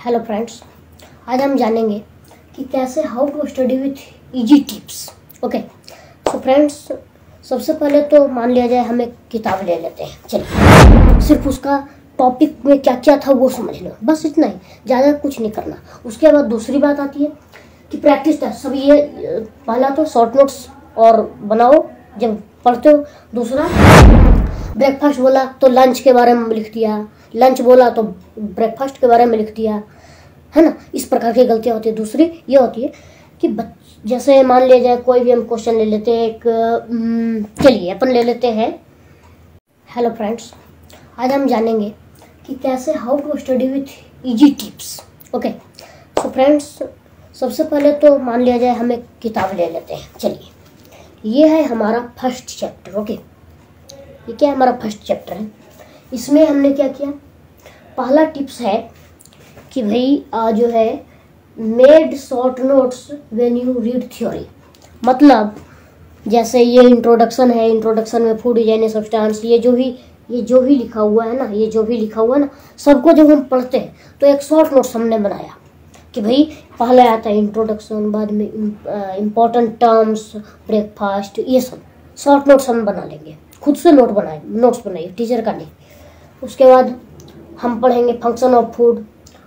Hello friends, आज हम जानेंगे कि कैसे how to study with easy tips. Okay, तो फ्रेंड्स सबसे पहले तो मान लिया जाए हम एक किताब ले लेते हैं। चलिए, सिर्फ उसका टॉपिक में क्या क्या था वो समझ लो, बस इतना ही, ज़्यादा कुछ नहीं करना। उसके बाद दूसरी बात आती है कि प्रैक्टिस टेस्ट। सब ये पहला तो शॉर्ट नोट्स और बनाओ जब पढ़ते हो। दूसरा, ब्रेकफास्ट बोला तो लंच के बारे में लिख दिया, लंच बोला तो ब्रेकफास्ट के बारे में लिख दिया, है ना। इस प्रकार की गलतियाँ होती है। दूसरी ये होती है कि जैसे मान लिया जाए कोई भी हम क्वेश्चन ले लेते हैं, चलिए अपन ले लेते हैं। हेलो फ्रेंड्स, आज हम जानेंगे कि कैसे how to study with easy tips. Okay, तो फ्रेंड्स सबसे पहले तो मान लिया जाए हम एक किताब ले लेते हैं। चलिए, ये है हमारा फर्स्ट चैप्टर। ओके, ये क्या हमारा फर्स्ट चैप्टर है। इसमें हमने क्या किया, पहला टिप्स है कि भाई जो है made short notes when you read theory. मतलब जैसे ये इंट्रोडक्शन है, इंट्रोडक्शन में फूड डिजाइन सब्सटेंस, ये जो भी लिखा हुआ है ना, सबको जब हम पढ़ते हैं तो एक शॉर्ट नोट्स हमने बनाया कि भाई पहले आता है इंट्रोडक्शन, बाद में इम्पोर्टेंट टर्म्स, ब्रेकफास्ट, ये सब शॉर्ट नोट्स हम बना लेंगे। खुद से नोट्स बनाइए, टीचर का नहीं। उसके बाद हम पढ़ेंगे फंक्शन ऑफ फूड।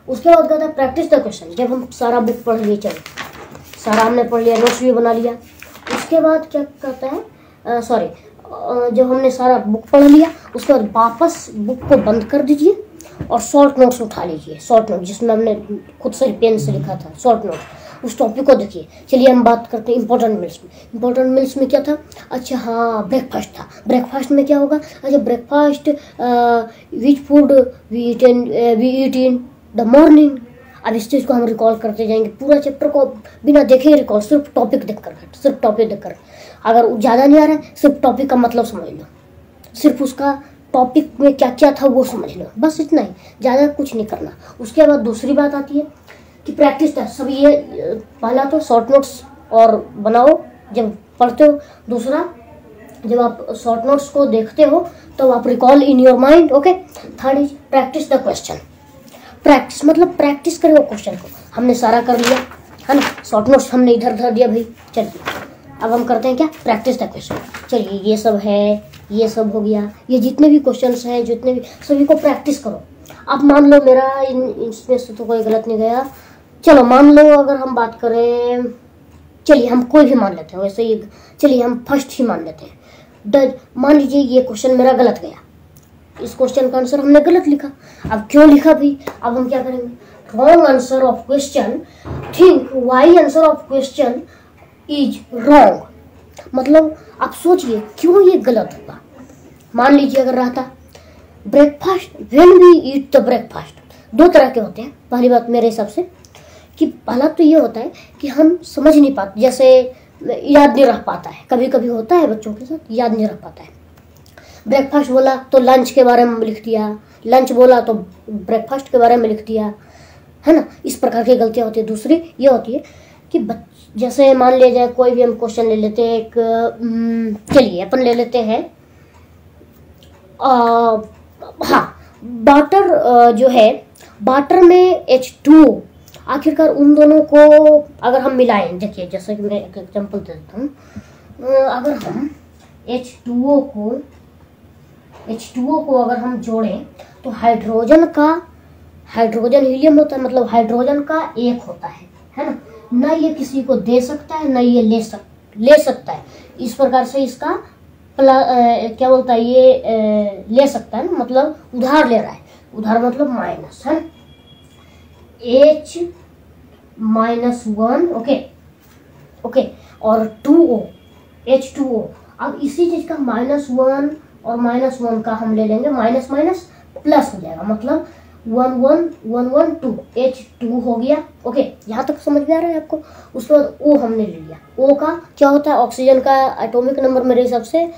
उसके बाद कहता है प्रैक्टिस द क्वेश्चन। जब हम सारा बुक पढ़ लिए, चलो सारा हमने पढ़ लिया, नोट्स भी बना लिया। उसके बाद क्या कहता है, जब हमने सारा बुक पढ़ लिया उसके बाद वापस बुक को बंद कर दीजिए और शॉर्ट नोट्स उठा लीजिए। शॉर्ट नोट जिसमें हमने खुद से पेन से लिखा था, शॉर्ट नोट, उस टॉपिक को देखिए। चलिए हम बात करते हैं इंपॉर्टेंट मील्स में। इंपॉर्टेंट मील्स में क्या था, अच्छा हाँ ब्रेकफास्ट था। ब्रेकफास्ट में क्या होगा, अच्छा breakfast which food we eat in the morning. अब इस चीज़ को हम रिकॉल करते जाएंगे, पूरा चैप्टर को बिना देखे ही रिकॉल, सिर्फ टॉपिक देखकर। अगर ज़्यादा नहीं आ रहा है, सिर्फ टॉपिक का मतलब समझ लो, सिर्फ उसका टॉपिक में क्या क्या था वो समझ लो, बस इतना ही, ज़्यादा कुछ नहीं करना। उसके बाद दूसरी बात आती है कि प्रैक्टिस टेस्ट। सब ये पहला तो शॉर्ट नोट्स और बनाओ जब पढ़ते हो। दूसरा, जब आप शॉर्ट नोट्स को देखते हो तो आप recall in your mind. Okay, third is practice the question. Practice मतलब प्रैक्टिस करें वो क्वेश्चन को। हमने सारा कर लिया है ना, शॉर्ट नोट्स हमने इधर धर दिया भाई। चलिए अब हम करते हैं क्या, प्रैक्टिस द क्वेश्चन। चलिए ये सब है, ये सब हो गया, ये जितने भी क्वेश्चंस हैं, जितने भी, सभी को प्रैक्टिस करो। अब मान लो मेरा इसमें से तो कोई गलत नहीं गया। चलो मान लो अगर हम बात करें, चलिए हम कोई भी मान लेते हैं वैसे ही, चलिए हम फर्स्ट ही मान लेते हैं। मान लीजिए ये क्वेश्चन मेरा गलत गया, इस क्वेश्चन का आंसर हमने गलत लिखा। अब क्यों लिखा भी, अब हम क्या करेंगे, wrong answer of question, think Y answer of question is wrong. मतलब आप सोचिए क्यों ये गलत होगा। मान लीजिए अगर रहता breakfast, when we eat the breakfast, दो तरह के होते हैं। पहली बात मेरे हिसाब से कि पहला तो ये होता है कि हम समझ नहीं पाते, जैसे याद नहीं रह पाता है, कभी कभी होता है बच्चों के साथ, याद नहीं रह पाता है। ब्रेकफास्ट बोला तो लंच के बारे में लिख दिया, लंच बोला तो ब्रेकफास्ट के बारे में लिख दिया, है ना। इस प्रकार की गलतियाँ होती है। दूसरी ये होती है कि जैसे मान लिया जाए कोई भी हम क्वेश्चन ले लेते हैं, चलिए अपन ले लेते हैं, हाँ वाटर जो है, वाटर में H2O, आखिरकार उन दोनों को अगर हम मिलाएं, देखिए जैसे कि मैं एक एग्जांपल दे देता हूँ। अगर हम H2O को अगर हम जोड़ें तो हाइड्रोजन हीलियम होता है, मतलब हाइड्रोजन का एक होता है ना। ना ये किसी को दे सकता है, ना ये ले सकता है। इस प्रकार से इसका क्या बोलता है, ये ले सकता है ना, मतलब उधार ले रहा है। उधार मतलब माइनस है, H-1। ओके, और 2O, H2O। अब इसी चीज का -1 और -1 का हम ले लेंगे, माइनस माइनस प्लस हो जाएगा, मतलब 1 1 1 1 2, H2 हो गया। ओके, यहाँ तक समझ में आ रहा है आपको। उसके बाद O हमने ले लिया। O का क्या होता है, ऑक्सीजन का एटॉमिक नंबर मेरे हिसाब से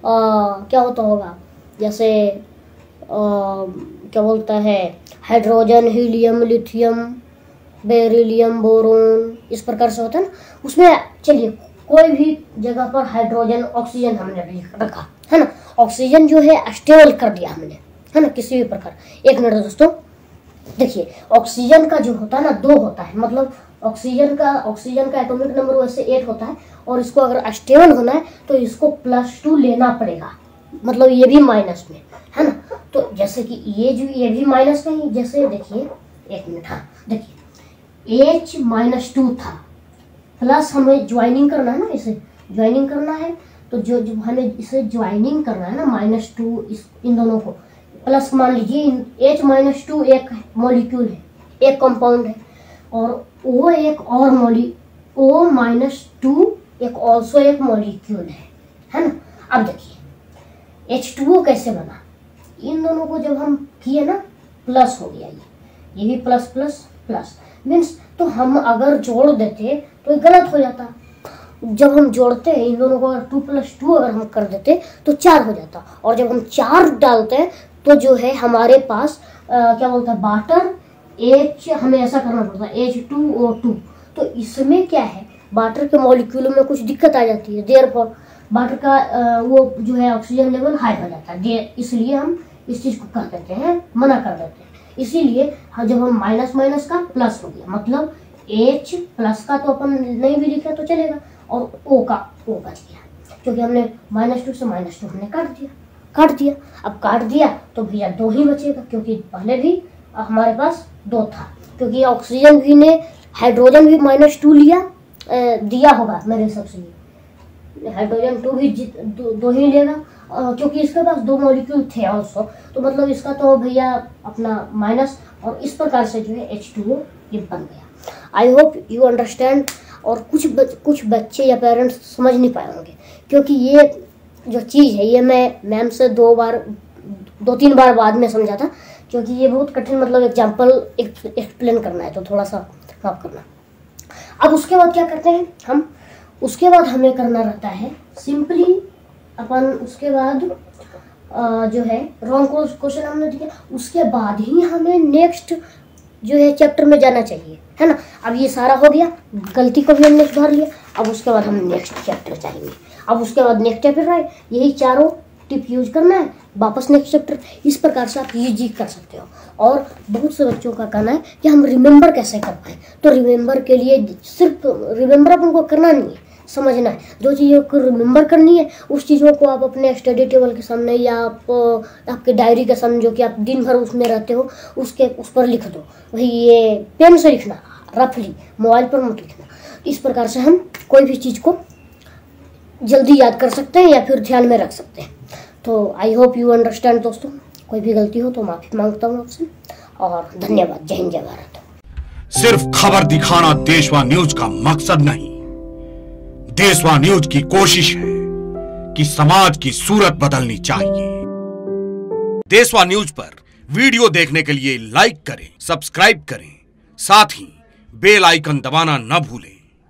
क्या होता होगा, जैसे क्या बोलता है, hydrogen, helium, lithium, beryllium, boron, इस प्रकार से होता है ना। उसमें चलिए कोई भी जगह पर हाइड्रोजन, ऑक्सीजन हमने रखा है ना। ऑक्सीजन जो है स्टेबल कर दिया हमने, है ना, किसी भी प्रकार। एक मिनट दोस्तों, देखिए ऑक्सीजन का जो होता है ना 2 होता है, मतलब ऑक्सीजन का एटॉमिक नंबर वैसे 8 होता है, और इसको अगर स्टेबल होना है तो इसको +2 लेना पड़ेगा, मतलब ये भी माइनस में है ना। तो जैसे कि ये भी माइनस में ही, जैसे देखिए 1 मिनट, हाँ देखिए H-2 था, प्लस हमें ज्वाइनिंग करना है ना, इसे ज्वाइनिंग करना है, तो जो हमें इसे ज्वाइनिंग करना है ना -2 इन दोनों को, प्लस मान लीजिए H-2 एक मॉलिक्यूल है, एक कंपाउंड है, और O एक और O-2 एक ऑल्सो एक मॉलिक्यूल है ना। अब देखिए H2O कैसे बना, इन दोनों को जब हम किए ना प्लस हो गया, ये भी प्लस प्लस प्लस मीन्स, तो हम अगर जोड़ देते तो ये गलत हो जाता। जब हम जोड़ते हैं इन दोनों को, अगर 2 + 2 अगर हम कर देते तो 4 हो जाता, और जब हम 4 डालते हैं तो जो है हमारे पास क्या बोलता है वाटर H, हमें ऐसा करना पड़ता है H2O2। तो इसमें क्या है, वाटर के मॉलिक्यूलों में कुछ दिक्कत आ जाती है, देयरफॉर वाटर का वो जो है ऑक्सीजन लेवल हाई हो जाता है, इसलिए हम इस चीज़ को कर देते हैं, मना कर देते हैं। इसीलिए जब हम माइनस का प्लस हो गया, मतलब H प्लस का तो अपन नहीं भी लिखा तो चलेगा, और O का O बच गया, क्योंकि हमने -2 से -2 हमने काट दिया। अब काट दिया तो भैया 2 ही बचेगा, क्योंकि पहले भी हमारे पास 2 था, क्योंकि ऑक्सीजन भी ने हाइड्रोजन भी -2 दिया होगा मेरे हिसाब से, हाइड्रोजन 2 भी 2 ही लेगा, क्योंकि इसके पास 2 मॉलिक्यूल थे ऑल्सो, तो मतलब इसका तो भैया अपना माइनस, और इस प्रकार से जो है H2O ये बन गया। I hope you understand. और कुछ बच्चे या पेरेंट्स समझ नहीं पाए होंगे, क्योंकि ये जो चीज़ है ये मैं मैम से 2-3 बार बाद में समझा था, क्योंकि ये बहुत कठिन, मतलब एग्जाम्पल एक्सप्लेन करना है तो थोड़ा सा माफ करना। अब उसके बाद क्या करते हैं हम, उसके बाद हमें करना रहता है सिंपली अपन, उसके बाद जो है रॉन्ग क्वेश्चन हमने दिया, उसके बाद ही हमें नेक्स्ट जो है चैप्टर में जाना चाहिए, है ना। अब ये सारा हो गया, गलती को भी हमने सुधार लिया, अब उसके बाद हम नेक्स्ट चैप्टर जाएंगे। अब उसके बाद नेक्स्ट चैप्टर आए, यही चारों टिप यूज करना है, वापस नेक्स्ट चैप्टर, इस प्रकार से आप ये कर सकते हो। और बहुत से बच्चों का कहना है कि हम रिमेंबर कैसे कर पाए, तो रिमेंबर के लिए सिर्फ रिमेंबर अपन को करना नहीं है, समझना है। जो चीज़ों को रिमेंबर करनी है उस चीज़ों को आप अपने स्टडी टेबल के सामने या आप आपके डायरी के सामने, जो कि आप दिन भर उसमें रहते हो, उस पर लिख दो। वही ये पेन से लिखना, रफली, मोबाइल पर मत लिखना। इस प्रकार से हम कोई भी चीज़ को जल्दी याद कर सकते हैं या फिर ध्यान में रख सकते हैं। तो आई होप यू अंडरस्टैंड दोस्तों। कोई भी गलती हो तो माफ़ी मांगता हूँ आपसे, और धन्यवाद। जय हिंद, जय भारत। सिर्फ खबर दिखाना देशवा न्यूज का मकसद नहीं, देशवा न्यूज की कोशिश है कि समाज की सूरत बदलनी चाहिए। देशवा न्यूज पर वीडियो देखने के लिए लाइक करें, सब्सक्राइब करें, साथ ही बेल आइकन दबाना न भूलें।